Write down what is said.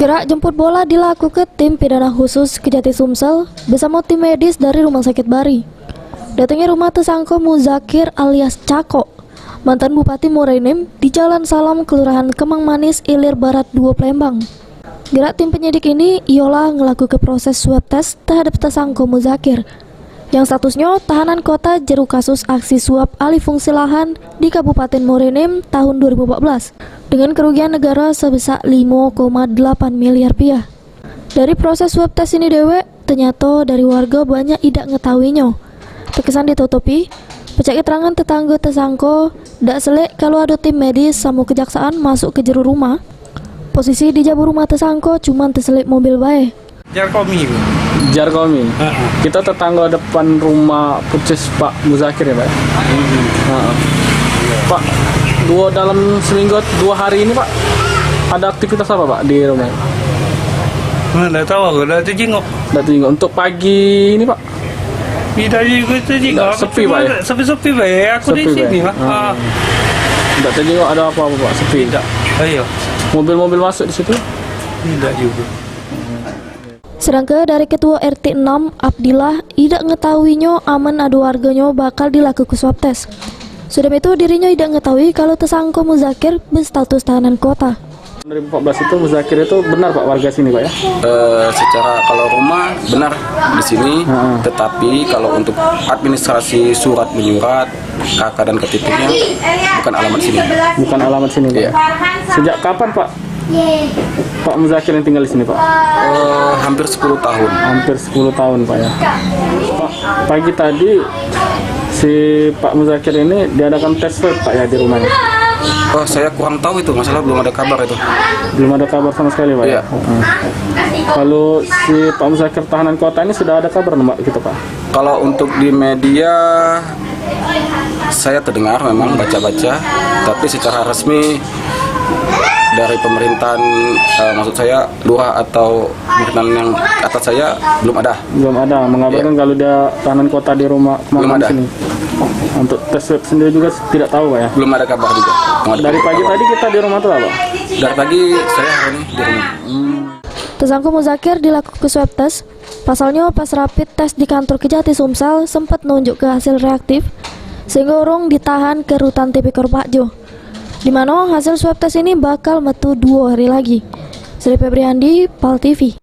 Gerak jemput bola dilakukan tim pidana khusus Kejati Sumsel bersama tim medis dari Rumah Sakit Bari. Datangnya rumah tersangka Muzakir alias Cako, mantan Bupati Muaraunim di Jalan Salam, Kelurahan Kemang Manis, Ilir Barat 2, Palembang. Gerak tim penyidik ini ialah melakukan proses swab test terhadap tersangka Muzakir, yang statusnya tahanan kota jeru kasus aksi suap alih fungsi lahan di Kabupaten Muaraunim tahun 2014 dengan kerugian negara sebesar 5,8 miliar rupiah. Dari proses swab test ini dewe, ternyata dari warga banyak tidak ngetahuinya. Terkesan ditutupi, pecah keterangan tetangga tersangka dak selik kalau ada tim medis sama kejaksaan masuk ke jeru rumah. Posisi di jabur rumah tersangka cuma terselip mobil bae. Jarkomi. Kita tetangga depan rumah Pucis Pak Muzakir ya Pak. Pak, dalam seminggu 2 hari ini Pak, ada aktivitas apa Pak di rumah? Nggak tahu aku, dah terjenguk. Untuk pagi ini Pak? Tidak juga terjenguk. Sepi Pak ya? Sepi Pak ya, aku di sini Pak. Tidak terjenguk ada apa-apa Pak? Sepi? Tidak, ayo. Mobil-mobil masuk di situ? Tidak juga. Sedangkan dari Ketua RT 6 Abdillah tidak ngetahuinya aman ada warganya bakal dilakukan swab test. Sudah itu dirinya tidak ngetahui kalau tersangka Muzakir berstatus tahanan kota. 2014 itu Muzakir itu benar Pak warga sini Pak ya? Secara kalau rumah benar di sini, tetapi kalau untuk administrasi surat menyurat KK dan KTP-nya bukan alamat sini. Bukan alamat sini Pak. Iya. Sejak kapan Pak? Pak Muzakir yang tinggal di sini Pak? Hampir 10 tahun. Hampir 10 tahun Pak ya. Pak, pagi tadi si Pak Muzakir ini diadakan tes swab Pak ya di rumahnya? Oh, saya kurang tahu itu, masalah belum ada kabar itu. Belum ada kabar sama sekali Pak ya? Iya. Kalau si Pak Muzakir tahanan kota ini sudah ada kabar Pak gitu Pak? Kalau untuk di media saya terdengar memang baca-baca, tapi secara resmi dari pemerintahan, maksud saya lurah atau pemerintahan yang atas saya belum ada. Belum ada mengabarkan kalau dia tahanan kota di rumah Belum ada. sini. Untuk tes swab sendiri juga tidak tahu Pak ya? Belum ada kabar juga. Dari pagi tadi kita di rumah tuh Pak? Dari pagi saya hari ini di rumah. Tersangka Muzakir dilakukan swab test. Pasalnya pas rapid test di kantor Kejati Sumsel sempat nunjuk ke hasil reaktif, sehingga orang ditahan ke rutan Tipikor Pakjo, di mana hasil swab test ini bakal metu 2 hari lagi. Sri Febriandi, PAL TV.